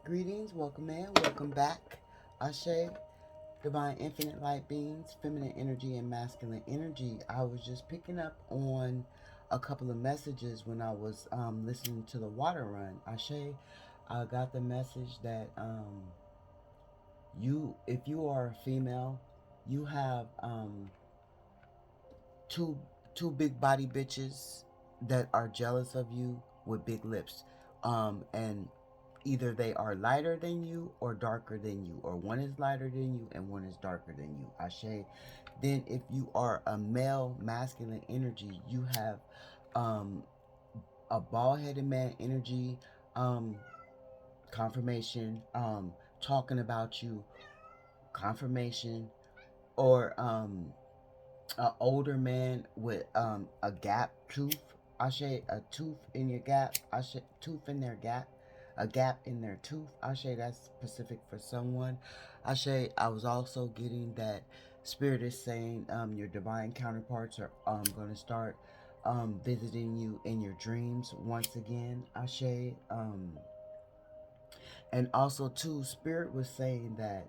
Greetings, welcome in, welcome back. Ashe, divine infinite light beings, feminine energy and masculine energy. I was just picking up on a couple of messages when I was listening to the water run. Ashe, I got the message that if you are a female, you have two two big body bitches that are jealous of you with big lips, and either they are lighter than you or darker than you, or one is lighter than you and one is darker than you. Ashe. Then if you are a male masculine energy, you have um a bald-headed man energy, um confirmation, talking about you, confirmation, or an older man with a gap tooth. I say a tooth in your gap. I say tooth in their gap. A gap in their tooth. I say that's specific for someone. I say I was also getting that spirit is saying your divine counterparts are going to start visiting you in your dreams once again. I say and also too, spirit was saying that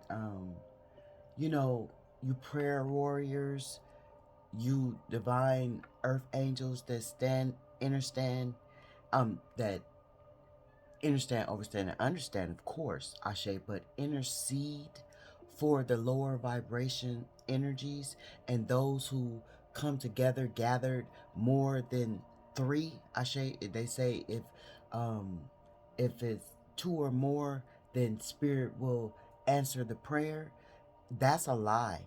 you know, you prayer warriors, you divine earth angels that that understand, overstand, and understand, of course, Ashe, but intercede for the lower vibration energies and those who come together, gathered more than three. Ashe, they say um if it's two or more, then spirit will answer the prayer. That's a lie.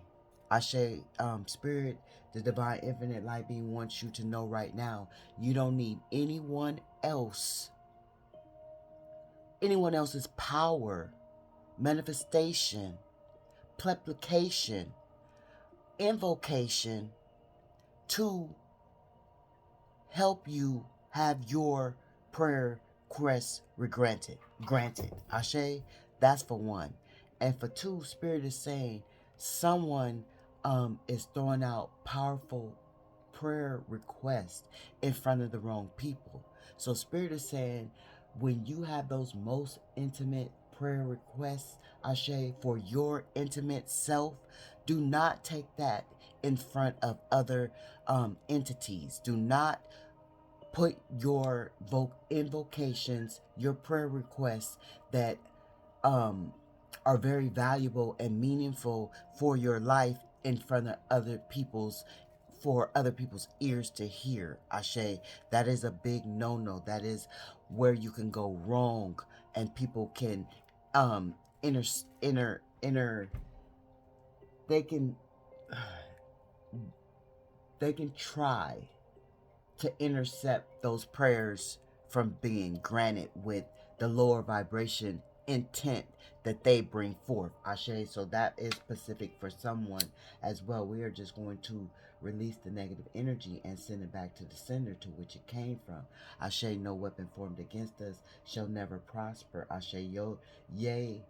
Ashe, spirit, the divine infinite light being wants you to know right now, you don't need anyone else's power, manifestation, pleplication, invocation to help you have your prayer requests granted. Ashe, that's for one. And for two, spirit is saying someone is throwing out powerful prayer requests in front of the wrong people. So spirit is saying when you have those most intimate prayer requests, Ashe, for your intimate self, do not take that in front of other entities. Do not put your invocations, your prayer requests that um, are very valuable and meaningful for your life in front of other people's for other people's ears to hear. Ashe, that is a big no-no. That is where you can go wrong, and people can um inner inner they can they can try to intercept those prayers from being granted with the lower vibration intent that they bring forth. Ashe, so that is specific for someone as well. We are just going to release the negative energy and send it back to the sender to which it came from. Ashe, no weapon formed against us shall never prosper. Ashe, yo, yea.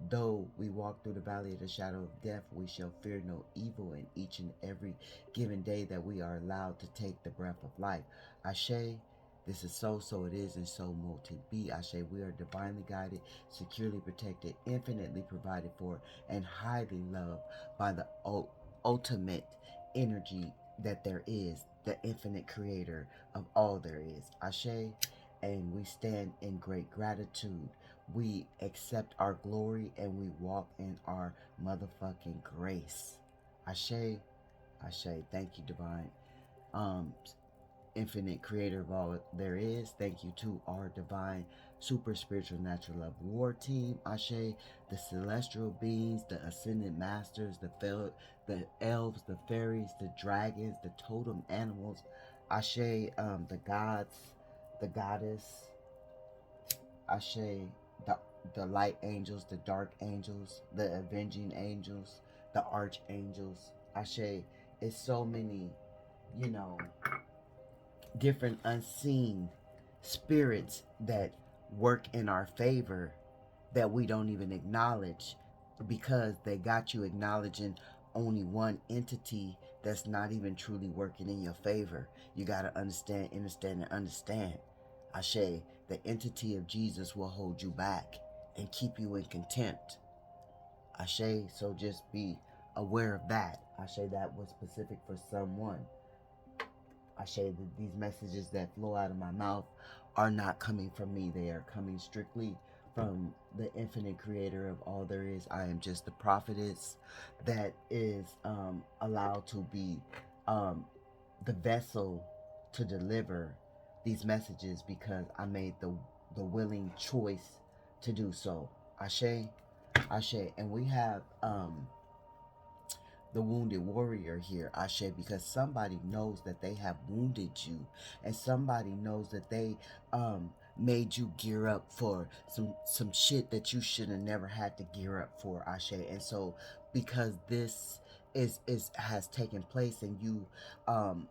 Though we walk through the valley of the shadow of death, we shall fear no evil in each and every given day that we are allowed to take the breath of life. Ashe, this is so, so it is, and so will it be. Ashe, we are divinely guided, securely protected, infinitely provided for, and highly loved by the ultimate energy that there is, the infinite creator of all there is. Ashe, and we stand in great gratitude. We accept our glory and we walk in our motherfucking grace. Ashe, Ashe. Thank you, divine. Um, infinite creator of all there is. Thank you to our divine super spiritual natural love war team. Ashe, the celestial beings, the ascended masters, the elves, the fairies, the dragons, the totem animals. Ashe, the gods, the goddess. Ashe, the the light angels, the dark angels, the avenging angels, the archangels. Ashe, it's so many, you know, different unseen spirits that work in our favor that we don't even acknowledge because they got you acknowledging only one entity that's not even truly working in your favor. You got to understand, and understand. Ashe, the entity of Jesus will hold you back. and keep you in contempt. Ashe, so just be aware of that. Ashe, that was specific for someone. Ashe, that these messages that flow out of my mouth are not coming from me. They are coming strictly from the infinite creator of all there is. I am just the prophetess that is allowed to be the vessel to deliver these messages because I made the willing choice to do so. Ashe, Ashe. And we have the wounded warrior here, Ashe, because somebody knows that they have wounded you, and somebody knows that they made you gear up for some shit that you should have never had to gear up for, Ashe. And so because this is has taken place and you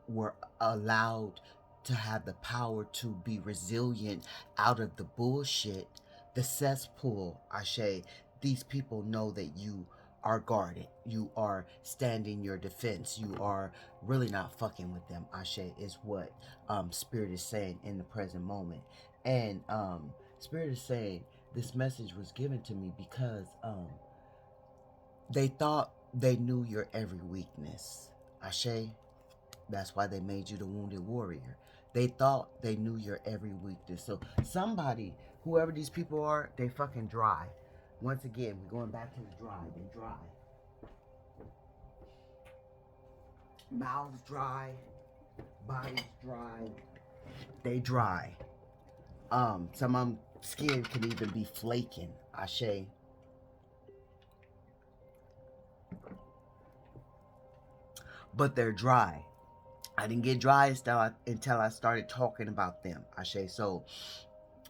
were allowed to have the power to be resilient out of the bullshit, the cesspool, Ashe, these people know that you are guarded. You are standing your defense. You are really not fucking with them. Ashe is what Spirit is saying in the present moment. And Spirit is saying this message was given to me because they thought they knew your every weakness. Ashe, that's why they made you the wounded warrior. They thought they knew your every weakness. So somebody, whoever these people are, they fucking dry. Once again, we're going back to the dry. They dry. Mouths dry, bodies dry. They dry. Some of them skin can even be flaking. Ashe. But they're dry. I didn't get dry until I started talking about them. Ashe. So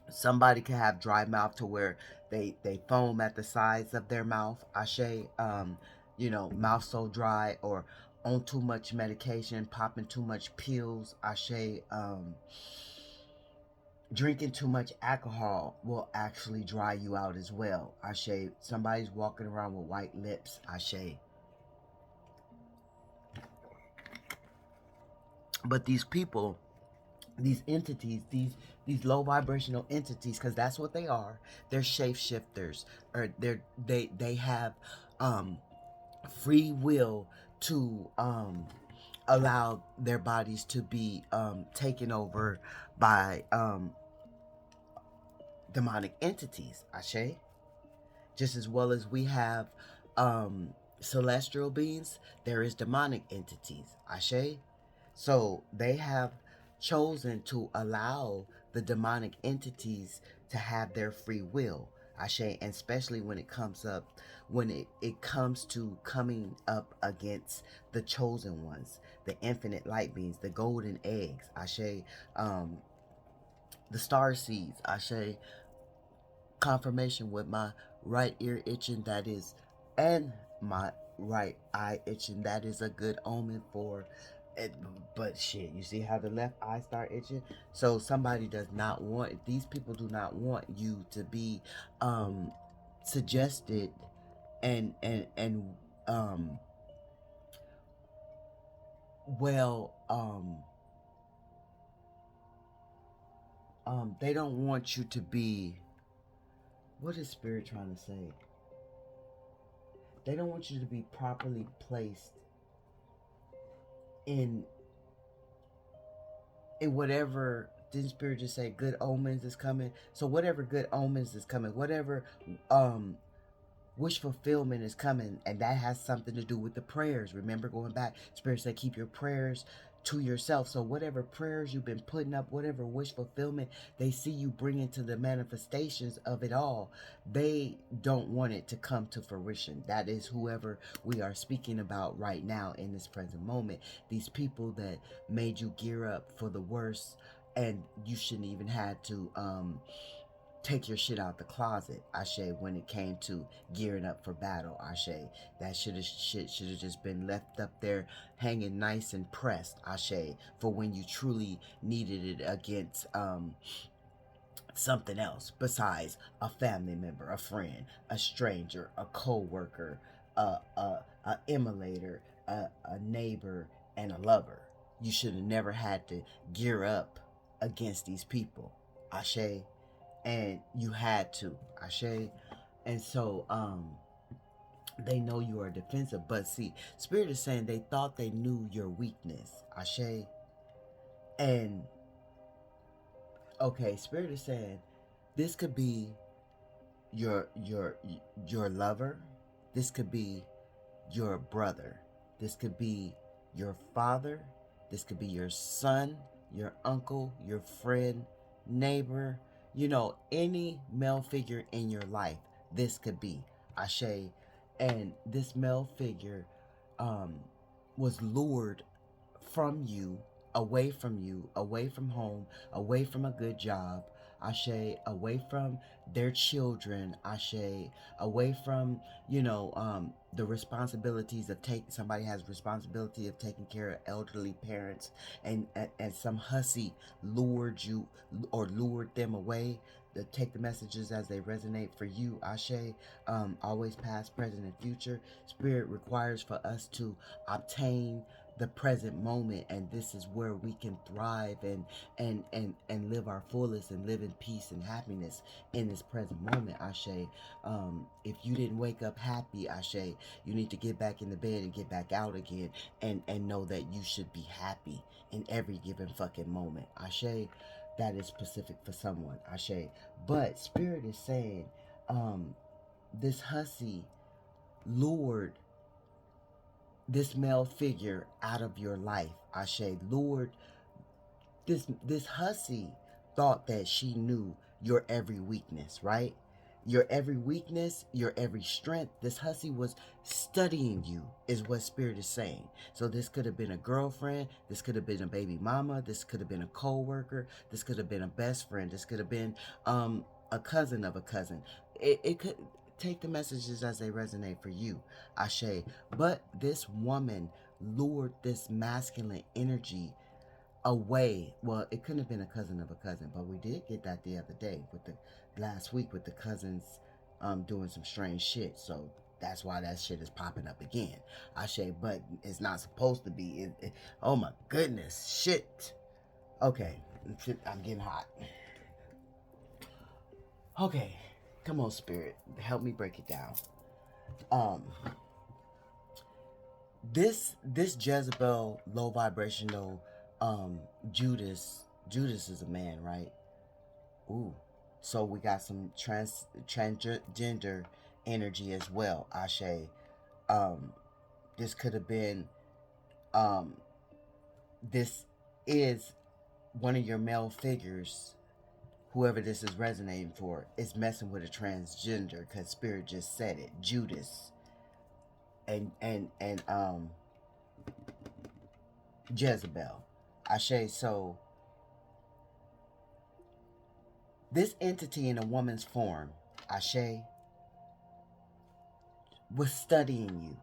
somebody can have dry mouth to where they foam at the sides of their mouth. Ashe. Mouth so dry or on too much medication, popping too much pills. Ashe. Drinking too much alcohol will actually dry you out as well. Ashe. Somebody's walking around with white lips. Ashe. But these people, these entities, these low vibrational entities, because that's what they are. They're shapeshifters, or they have free will to allow their bodies to be taken over by demonic entities. Ashe. Just as well as we have celestial beings, there is demonic entities. Ashe. So they have chosen to allow the demonic entities to have their free will. Ashe. And especially when it comes to coming up against the chosen ones, the infinite light beings, the golden eggs. Ashe. The star seeds. Ashe. Confirmation with my right ear itching, that is, and my right eye itching, that is a good omen for it. But shit, you see how the left eye start itching? So somebody does not want, these people do not want you to be suggested and well they don't want you to be, what is Spirit trying to say? They don't want you to be properly placed in whatever. Didn't Spirit just say good omens is coming? So whatever good omens is coming, whatever wish fulfillment is coming, and that has something to do with the prayers. Remember, going back, Spirit said keep your prayers to yourself. So whatever prayers you've been putting up, whatever wish fulfillment they see you bring into the manifestations of it all, they don't want it to come to fruition. That is whoever we are speaking about right now in this present moment. These people that made you gear up for the worst, and you shouldn't even had to take your shit out the closet, Ashe, when it came to gearing up for battle, Ashe. That shit should have just been left up there hanging nice and pressed, Ashe, for when you truly needed it against something else besides a family member, a friend, a stranger, a co-worker, a emulator, a neighbor, and a lover. You should have never had to gear up against these people, Ashe. And you had to, Ashe. And so they know you are defensive. But see, Spirit is saying they thought they knew your weakness, Ashe. And okay, Spirit is saying this could be your your your lover. This could be your brother. This could be your father. This could be your son, your uncle, your friend, neighbor, any male figure in your life. This could be Ashe. And this male figure um, was lured from you, away from home, away from a good job, Ashe, away from their children, Ashe, away from, the responsibilities of somebody has responsibility of taking care of elderly parents, and some hussy lured you or lured them away. To take the messages as they resonate for you, Ashe. Always past, present, and future. Spirit requires for us to obtain the present moment, and this is where we can thrive and live our fullest and live in peace and happiness in this present moment, Ashe. If you didn't wake up happy, Ashe, you need to get back in the bed and get back out again, and know that you should be happy in every given fucking moment, Ashe. That is specific for someone, Ashe. But Spirit is saying this hussy lured this male figure out of your life, Ashe. Lured this hussy thought that she knew your every weakness, right? Your every weakness, your every strength. This hussy was studying you, is what Spirit is saying. So this could have been a girlfriend, this could have been a baby mama, this could have been a co-worker, this could have been a best friend, this could have been a cousin of a cousin. It could take the messages as they resonate for you, Ashe. But this woman lured this masculine energy away. Well, it couldn't have been a cousin of a cousin, but we did get that the other day with the last week with the cousins doing some strange shit. So that's why that shit is popping up again. Ashe, but it's not supposed to be. Oh my goodness, shit. Okay, I'm getting hot. Okay, come on, Spirit, help me break it down. Um, this Jezebel low vibrational Judas is a man, right? Ooh. So we got some transgender energy as well, Ashe. Um, this could have been um this is one of your male figures, whoever this is resonating for, is messing with a transgender, because Spirit just said it. Judas and Jezebel. Ashe. So this entity in a woman's form, Ashe, was studying you.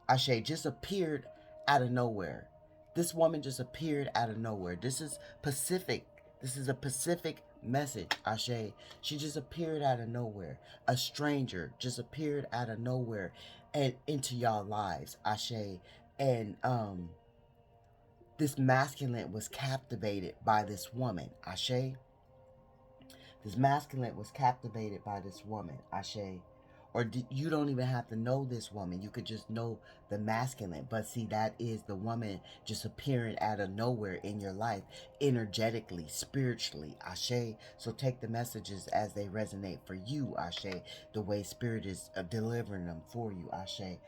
Ashe just appeared out of nowhere. This woman just appeared out of nowhere. This is Pacific. This is a Pacific message, Ashe. She just appeared out of nowhere. A stranger just appeared out of nowhere and into y'all lives, Ashe. And this masculine was captivated by this woman, Ashe. This masculine was captivated by this woman, Ashe. Or you don't even have to know this woman. You could just know the masculine. But see, that is the woman just appearing out of nowhere in your life, energetically, spiritually, Ashe. So take the messages as they resonate for you, Ashe. The way Spirit is delivering them for you, Ashe.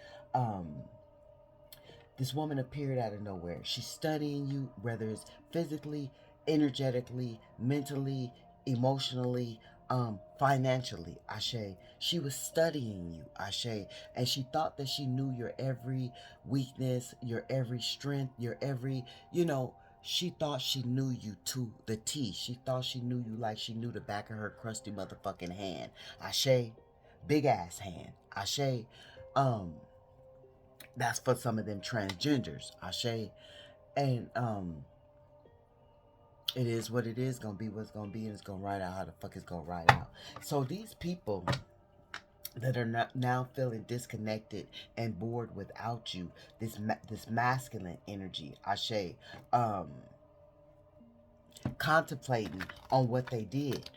This woman appeared out of nowhere. She's studying you, whether it's physically, energetically, mentally, emotionally, financially, Ashe. She was studying you, Ashe. And she thought that she knew your every weakness, your every strength, your every, she thought she knew you to the T. She thought she knew you like she knew the back of her crusty motherfucking hand. Ashe. Big ass hand. Ashe. That's for some of them transgenders, Ashe. And it is what it is, gonna be what's gonna be, and it's gonna ride out how the fuck it's gonna ride out. So these people that are not now feeling disconnected and bored without you, this masculine energy, Ashe, contemplating on what they did,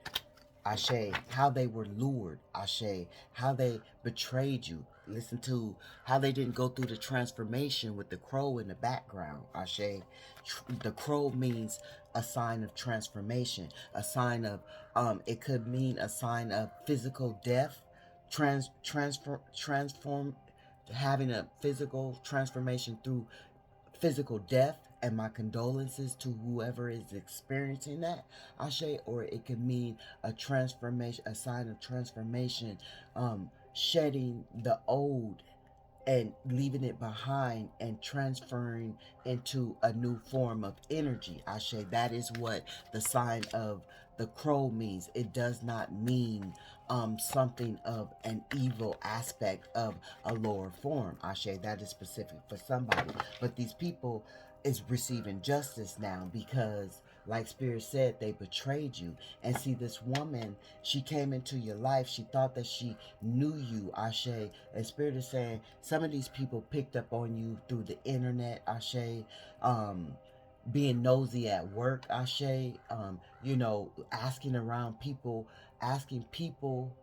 Ashe, how they were lured, Ashe, how they betrayed you. Listen to how they didn't go through the transformation with the crow in the background, Ashe. The crow means a sign of transformation, a sign of, it could mean a sign of physical death, transform, having a physical transformation through physical death, and my condolences to whoever is experiencing that, Ashe. Or it could mean a transformation, a sign of transformation, shedding the old and leaving it behind and transferring into a new form of energy. Ashe, that is what the sign of the crow means. It does not mean something of an evil aspect of a lower form. Ashe, that is specific for somebody. But these people is receiving justice now because, like Spirit said, they betrayed you. And see, this woman, she came into your life. She thought that she knew you, Ashe. And Spirit is saying some of these people picked up on you through the internet, Ashe. Being nosy at work, Ashe. Asking around people, asking people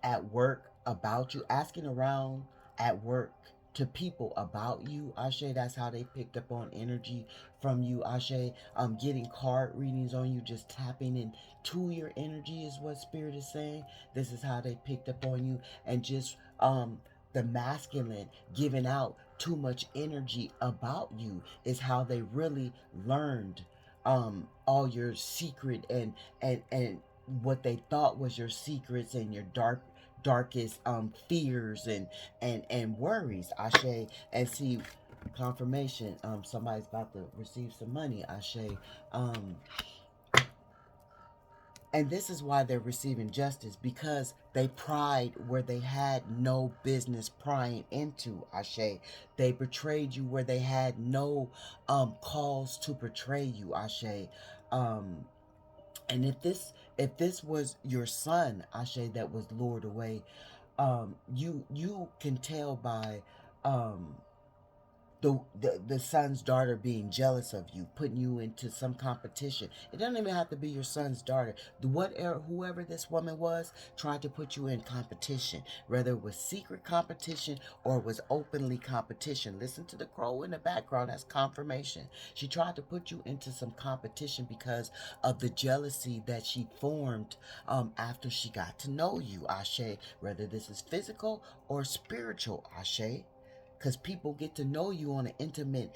at work about you, asking around at work to people about you, Ashe. That's how they picked up on energy from you, Ashe. Getting card readings on you, just tapping into your energy is what Spirit is saying. This is how they picked up on you, and just the masculine giving out too much energy about you is how they really learned all your secret and what they thought was your secrets and your darkest fears and worries, Ashe. And see, confirmation, somebody's about to receive some money, Ashe. um and this is why they're receiving justice, because they pried where they had no business prying into, Ashe. They betrayed you where they had no cause to betray you, Ashe. um and if this was your son, Ashe, that was lured away, you can tell by um the son's daughter being jealous of you, putting you into some competition. It doesn't even have to be your son's daughter. Whoever this woman was tried to put you in competition, whether it was secret competition or it was openly competition. Listen to the crow in the background. That's confirmation. She tried to put you into some competition because of the jealousy that she formed after she got to know you, Ashe. Whether this is physical or spiritual, Ashe, because people get to know you on an intimate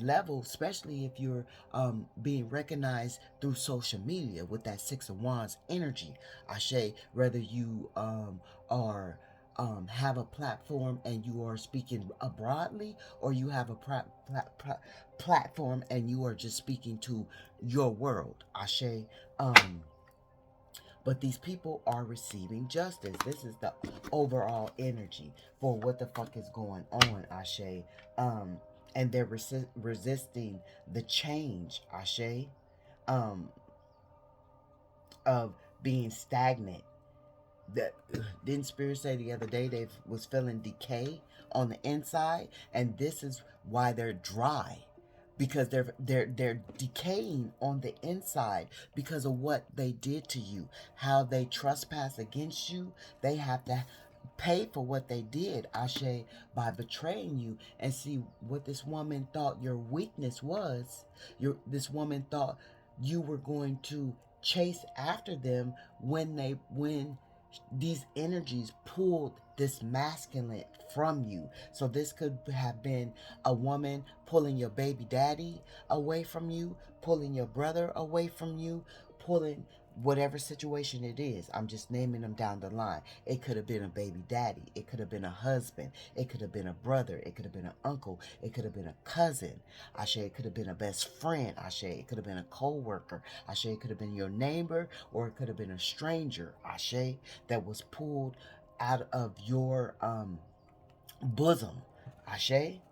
level, especially if you're being recognized through social media with that Six of Wands energy, Ashe. Whether you are have a platform and you are speaking broadly, or you have a platform and you are just speaking to your world, Ashe. um but these people are receiving justice. This is the overall energy for what the fuck is going on, Ashe. Um, and they're resisting the change, Ashe, um, of being stagnant. That didn't Spirit say the other day they was feeling decay on the inside, and this is why they're dry, because they're decaying on the inside because of what they did to you, how they trespass against you. They have to pay for what they did, Ashe, by betraying you. And see, what this woman thought your weakness was, this woman thought you were going to chase after them when these energies pulled this masculine from you. So this could have been a woman pulling your baby daddy away from you, pulling your brother away from you, pulling whatever situation it is. I'm just naming them down the line. It could have been a baby daddy. It could have been a husband. It could have been a brother. It could have been an uncle. It could have been a cousin. Ashe, it could have been a best friend. Ashe, it could have been a co-worker. Ashe, it could have been your neighbor, or it could have been a stranger, Ashe, that was pulled out of your bosom, Ashe,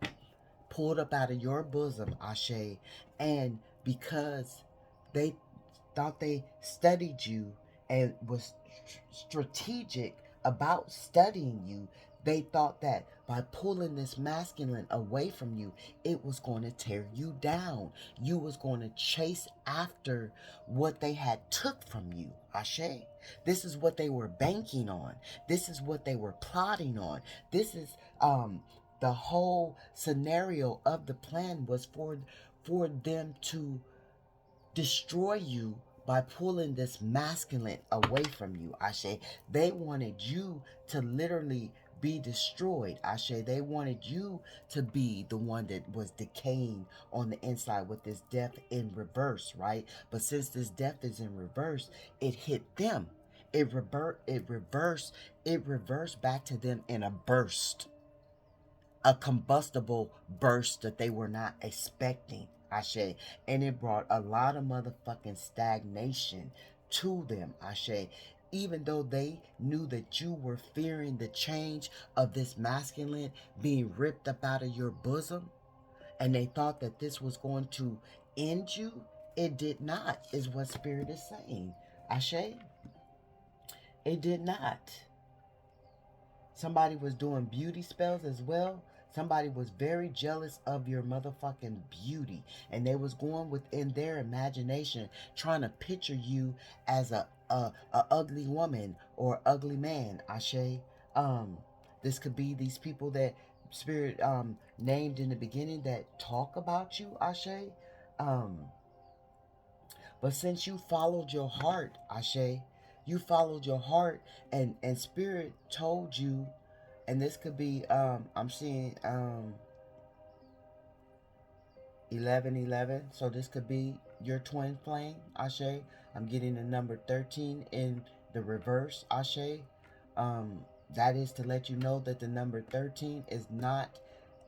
pulled up out of your bosom, Ashe. And because they thought they studied you and was strategic about studying you, they thought that by pulling this masculine away from you, it was going to tear you down. You was going to chase after what they had took from you. Ashe. This is what they were banking on. This is what they were plotting on. This is the whole scenario of the plan was for them to destroy you by pulling this masculine away from you, Ashe. They wanted you to literally be destroyed, Ashe. They wanted you to be the one that was decaying on the inside with this death in reverse, right? But since this death is in reverse, it hit them. It reversed back to them in a burst, a combustible burst that they were not expecting, Ashe. And it brought a lot of motherfucking stagnation to them, Ashe. Even though they knew that you were fearing the change of this masculine being ripped up out of your bosom, and they thought that this was going to end you, it did not, is what Spirit is saying, Ashe. It did not. Somebody was doing beauty spells as well. Somebody was very jealous of your motherfucking beauty. And they was going within their imagination trying to picture you as a ugly woman or ugly man, Ashe. This could be these people that Spirit named in the beginning that talk about you, Ashe. Um, but since you followed your heart, Ashe, you followed your heart, and Spirit told you, and this could be I'm seeing 1111, so this could be your twin flame, Ashe. I'm getting the number 13 in the reverse, Ashe. That is to let you know that the number 13 is not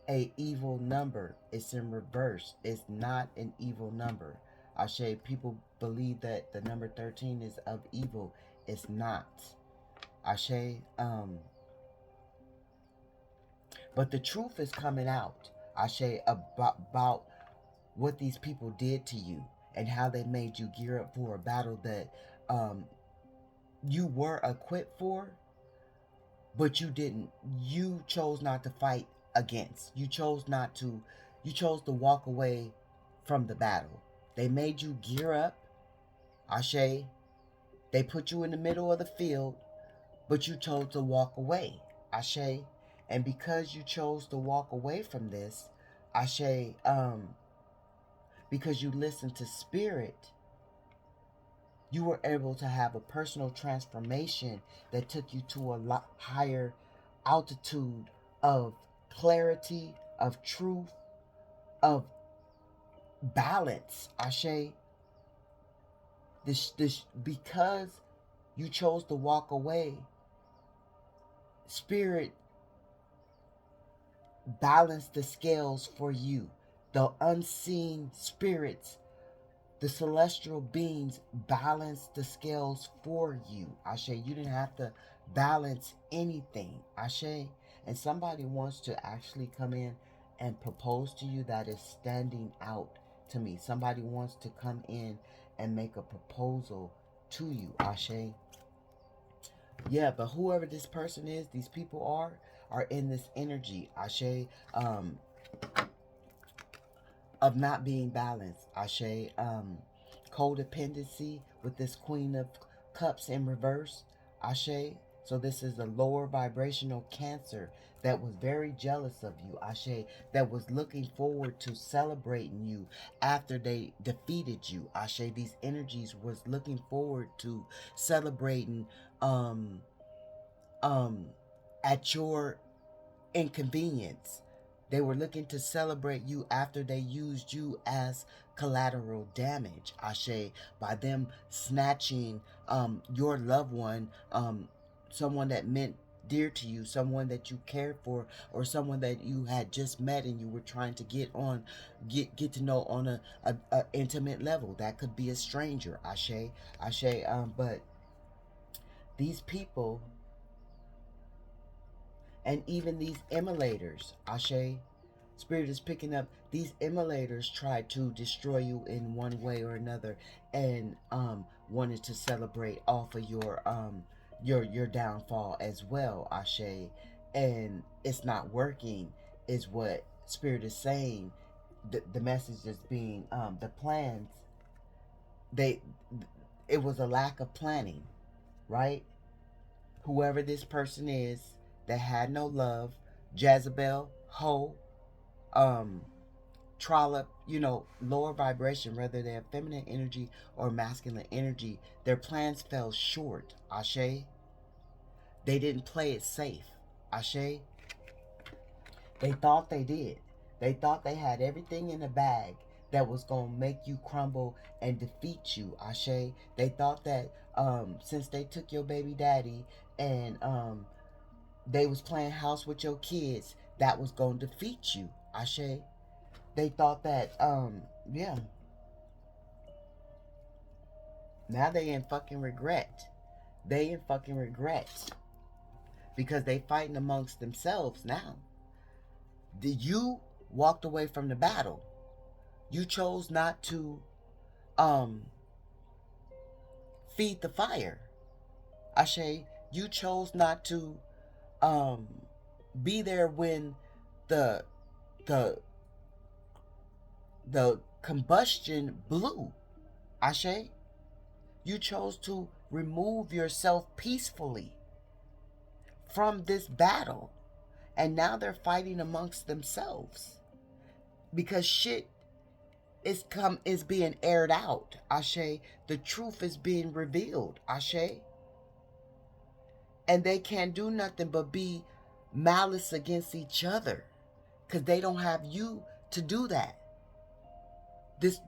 a evil number. It's in reverse. It's not an evil number. Ashe, people believe that the number 13 is of evil. It's not. Ashe, but the truth is coming out, Ashe, about what these people did to you and how they made you gear up for a battle that you were equipped for, but you didn't. You chose not to fight against. You chose not to. You chose to walk away from the battle. They made you gear up, Ashe. They put you in the middle of the field, but you chose to walk away, Ashe. And because you chose to walk away from this, Ashe, because you listened to Spirit, you were able to have a personal transformation that took you to a lot higher altitude of clarity, of truth, of balance, Ashe. This because you chose to walk away, Spirit balanced the scales for you. The unseen spirits, the celestial beings balance the scales for you, Ashe. You didn't have to balance anything, Ashe. And somebody wants to actually come in and propose to you that is standing out to me. Somebody wants to come in and make a proposal to you, Ashe. Yeah, but whoever this person is, these people are in this energy, Ashe, of not being balanced, Ashe. Codependency with this Queen of Cups in reverse, Ashe. So this is a lower vibrational Cancer that was very jealous of you, Ashe, that was looking forward to celebrating you after they defeated you, Ashe. These energies was looking forward to celebrating um at your inconvenience. They were looking to celebrate you after they used you as collateral damage, Ashe, by them snatching your loved one, someone that meant dear to you, someone that you cared for, or someone that you had just met and you were trying to get to know on a intimate level. That could be a stranger, Ashe, Ashe. But these people, and even these emulators, Ashe, Spirit is picking up, these emulators try to destroy you in one way or another, and wanted to celebrate off of your downfall as well, Ashe. And it's not working, is what Spirit is saying. The message is being the plans, they it was a lack of planning, right? Whoever this person is that had no love, Jezebel, Ho, um, Trollop, lower vibration, whether they have feminine energy or masculine energy, their plans fell short, Ashe. They didn't play it safe, Ashe. They thought they did. They thought they had everything in the bag that was going to make you crumble and defeat you, Ashe. They thought that since they took your baby daddy and they was playing house with your kids, that was going to defeat you, Ashe. They thought that, yeah. Now they in fucking regret. They in fucking regret. Because they fighting amongst themselves now. You walked away from the battle. You chose not to um feed the fire. Ashe, you chose not to um be there when the the the combustion blew. Ashe, you chose to remove yourself peacefully from this battle. And now they're fighting amongst themselves. Because shit is being aired out. Ashe, the truth is being revealed. Ashe. And they can't do nothing but be malice against each other. Because they don't have you to do that. This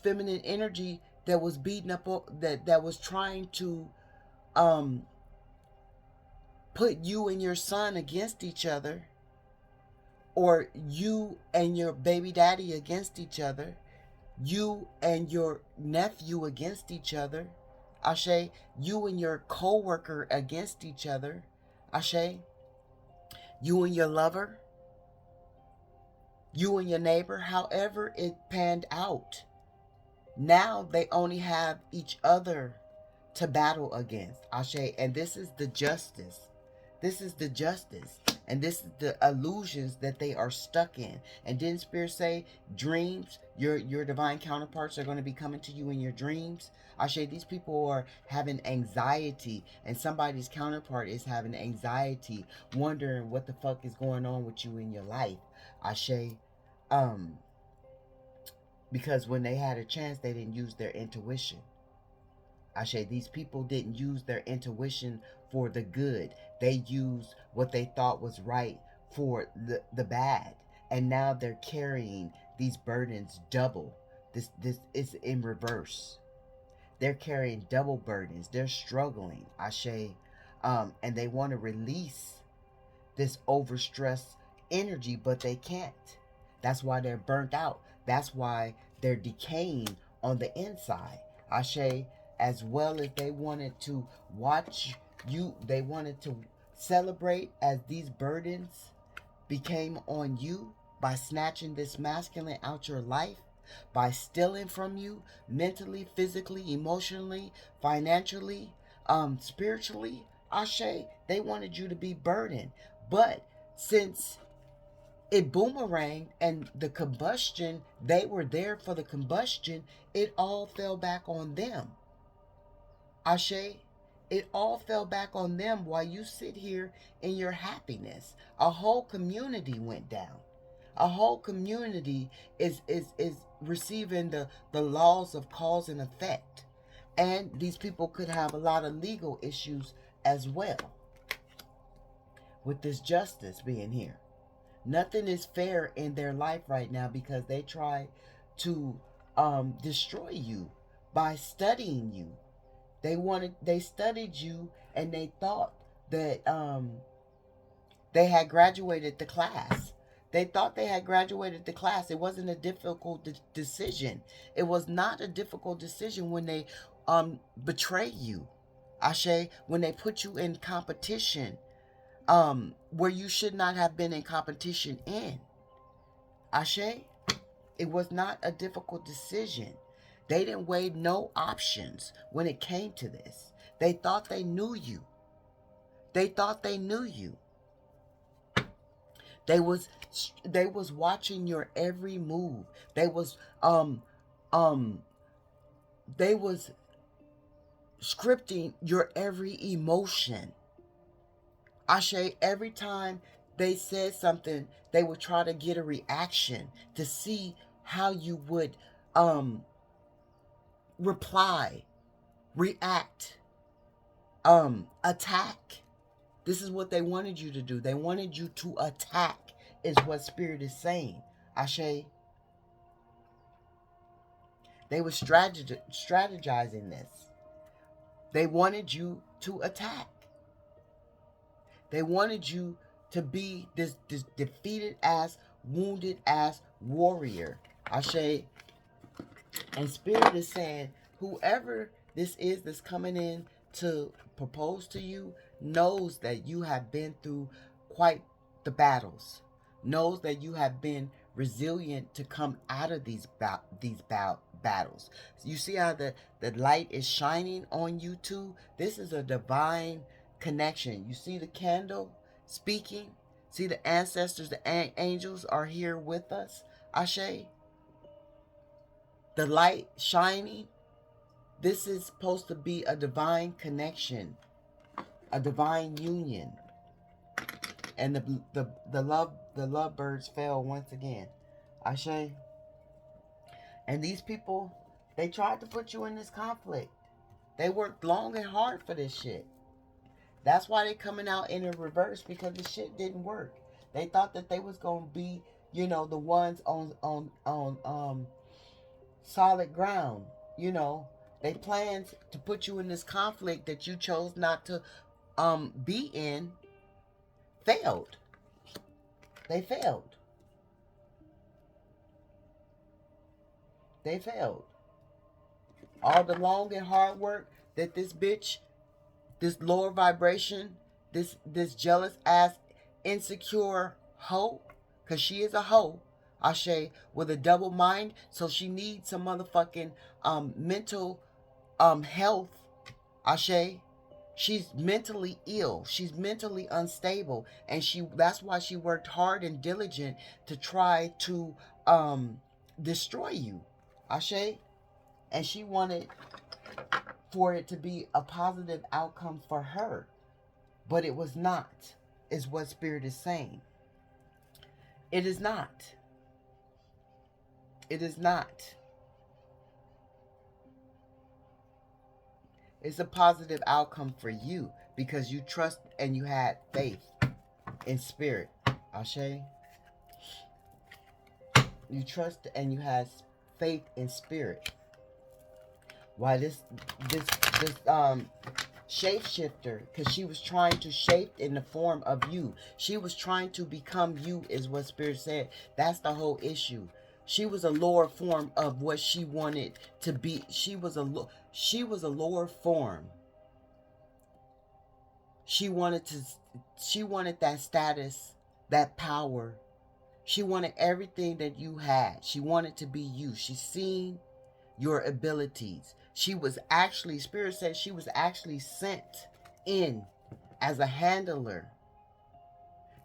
feminine energy that was beating up, that was trying to put you and your son against each other, or you and your baby daddy against each other, you and your nephew against each other, Ashe, you and your co-worker against each other, Ashe, you and your lover, you and your neighbor, however it panned out. Now they only have each other to battle against, Ashe, and this is the justice. This is the justice. And this is the illusions that they are stuck in. And didn't Spirit say dreams, your divine counterparts are going to be coming to you in your dreams? Ashe, these people are having anxiety, and somebody's counterpart is having anxiety, wondering what the fuck is going on with you in your life. Ashe, because when they had a chance, they didn't use their intuition. Ashe, these people didn't use their intuition for the good. They used what they thought was right for the bad. And now they're carrying these burdens double. This is in reverse. They're carrying double burdens. They're struggling, Ashe. And they want to release this overstressed energy, but they can't. That's why they're burnt out. That's why they're decaying on the inside. Ashe, as well as they wanted to watch you, they wanted to celebrate as these burdens became on you by snatching this masculine out your life, by stealing from you mentally, physically, emotionally, financially, spiritually. Ashe, they wanted you to be burdened. But since it boomeranged and the combustion, they were there for the combustion, it all fell back on them. Ashe, it all fell back on them while you sit here in your happiness. A whole community went down. A whole community is receiving the laws of cause and effect. And these people could have a lot of legal issues as well with this justice being here. Nothing is fair in their life right now because they try to destroy you by studying you. They studied you, and they thought that they had graduated the class. They thought they had graduated the class. It wasn't a difficult decision. It was not a difficult decision when they betray you, Ashe, when they put you in competition where you should not have been in competition in. Ashe, it was not a difficult decision. They didn't weigh no options when it came to this. They thought they knew you. They thought they knew you. They was watching your every move. They was um they was scripting your every emotion. Ashe, every time they said something, they would try to get a reaction to see how you would reply, react, attack. This is what they wanted you to do. They wanted you to attack, is what Spirit is saying. Ashe. They were strategizing this. They wanted you to attack. They wanted you to be this defeated ass, wounded ass warrior. Ashe. And Spirit is saying, whoever this is that's coming in to propose to you knows that you have been through quite the battles, knows that you have been resilient to come out of these battles. You see how the light is shining on you too? This is a divine connection. You see the candle speaking? See the ancestors, the angels are here with us. Ashe. The light shining. This is supposed to be a divine connection, a divine union. And the lovebirds fell once again. Ashe. And these people, they tried to put you in this conflict. They worked long and hard for this shit. That's why they coming out in a reverse, because the shit didn't work. They thought that they was gonna be, the ones on solid ground. They planned to put you in this conflict that you chose not to be in. Failed. They failed. They failed. All the long and hard work that this bitch, this lower vibration, this jealous ass insecure hoe, because she is a hoe, Ashe, with a double mind, so she needs some motherfucking mental health. Ashe. She's mentally ill. She's mentally unstable, and that's why she worked hard and diligent to try to destroy you. Ashe. And she wanted for it to be a positive outcome for her, but it was not, is what Spirit is saying. It is not. It is not. It's a positive outcome for you because you trust and you had faith in Spirit. Ashe. You trust and you had faith in Spirit. Why this shapeshifter, because she was trying to shape in the form of you. She was trying to become you, is what Spirit said. That's the whole issue. She was a lower form of what she wanted to be. She was a lower form. She wanted that status, that power. She wanted everything that you had. She wanted to be you. She seen your abilities. She was actually, Spirit said she was actually sent in as a handler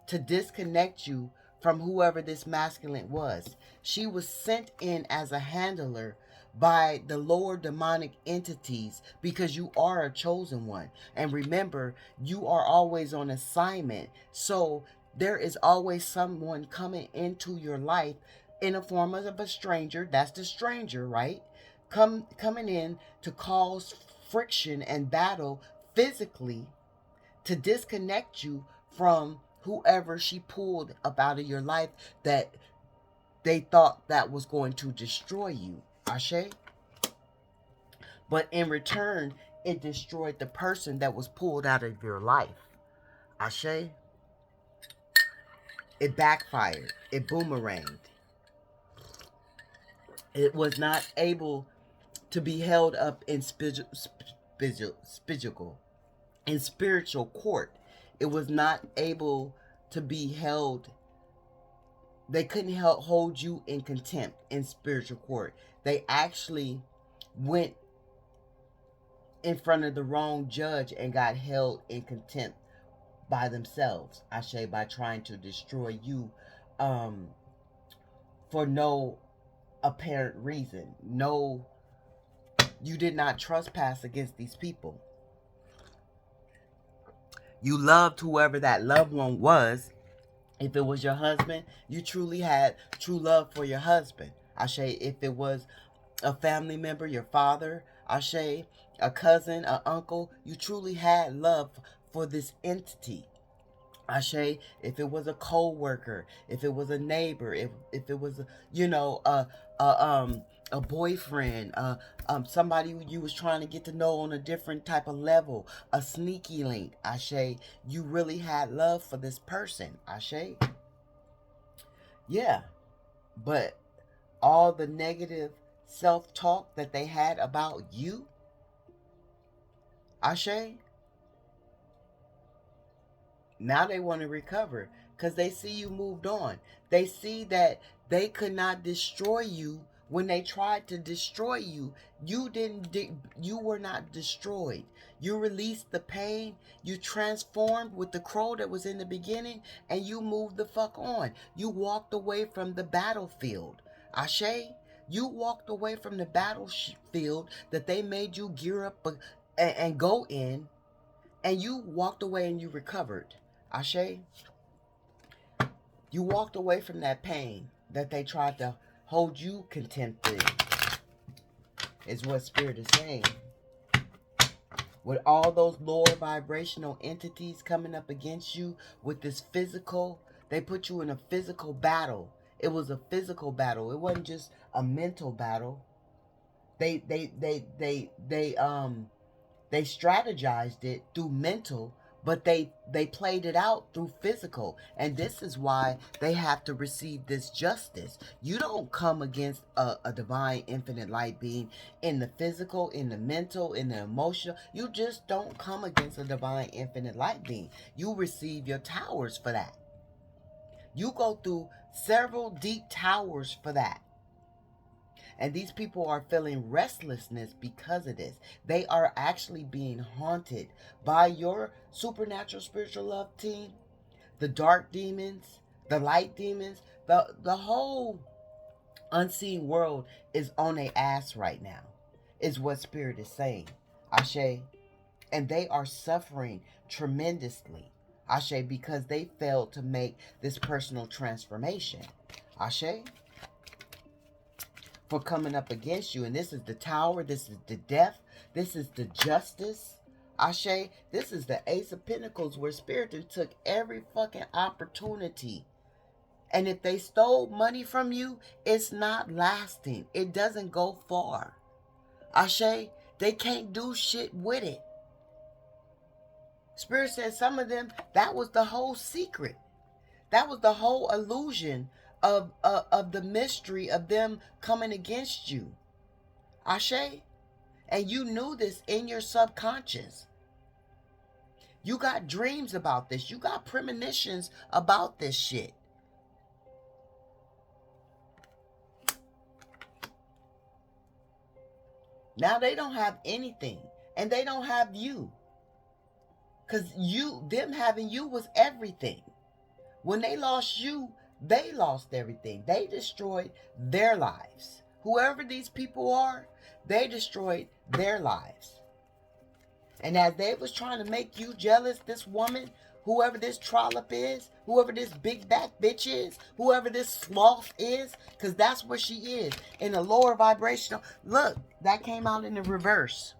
to disconnect you from whoever this masculine was. She was sent in as a handler by the lower demonic entities because you are a chosen one. And remember, you are always on assignment. So there is always someone coming into your life in the form of a stranger. That's the stranger, right? Coming in to cause friction and battle physically to disconnect you from whoever she pulled up out of your life that they thought that was going to destroy you. Ashe? But in return, it destroyed the person that was pulled out of your life. Ashe? It backfired. It boomeranged. It was not able to be held up in spiritual court. It was not able to be held. They couldn't hold you in contempt in spiritual court. They actually went in front of the wrong judge and got held in contempt by themselves. Ashe, by trying to destroy you for no apparent reason. No, you did not trespass against these people. You loved whoever that loved one was. If it was your husband, you truly had true love for your husband. Ashe, if it was a family member, your father, Ashe, a cousin, an uncle, you truly had love for this entity. Ashe, if it was a co-worker, if it was a neighbor, if it was a boyfriend, somebody who you was trying to get to know on a different type of level, a sneaky link, Ashe, you really had love for this person, Ashe. Yeah, but all the negative self-talk that they had about you, Ashe, now they want to recover because they see you moved on. They see that they could not destroy you when they tried to destroy you. You were not destroyed. You released the pain. You transformed with the crow that was in the beginning, and you moved the fuck on. You walked away from the battlefield. Ashe, you walked away from the battlefield that they made you gear up and go in, and you walked away and you recovered. Ashe, you walked away from that pain that they tried to hold you contempt in, is what Spirit is saying. With all those lower vibrational entities coming up against you with this physical, they put you in a physical battle. It was a physical battle. It wasn't just a mental battle. They strategized it through mental, but they played it out through physical. And this is why they have to receive this justice. You don't come against a divine infinite light being in the physical, in the mental, in the emotional. You just don't come against a divine infinite light being. You receive your towers for that. You go through several deep towers for that. And these people are feeling restlessness because of this. They are actually being haunted by your supernatural spiritual love team, the dark demons, the light demons. The whole unseen world is on their ass right now, is what Spirit is saying. Ashe. And they are suffering tremendously. Ashe, because they failed to make this personal transformation. Ashe. For coming up against you. And this is the tower. This is the death. This is the justice. Ashe. This is the Ace of Pentacles, where Spirit took every fucking opportunity. And if they stole money from you, it's not lasting. It doesn't go far. Ashe. They can't do shit with it. Spirit said some of them, that was the whole secret. That was the whole illusion of the mystery of them coming against you. Ashe. And you knew this in your subconscious. You got dreams about this. You got premonitions about this shit. Now they don't have anything. And they don't have you. Because them having you was everything. When they lost you, they lost everything. They destroyed their lives. Whoever these people are, they destroyed their lives. And as they was trying to make you jealous, this woman, whoever this trollop is, whoever this big back bitch is, whoever this sloth is, because that's what she is, in a lower vibrational. Look, that came out in the reverse.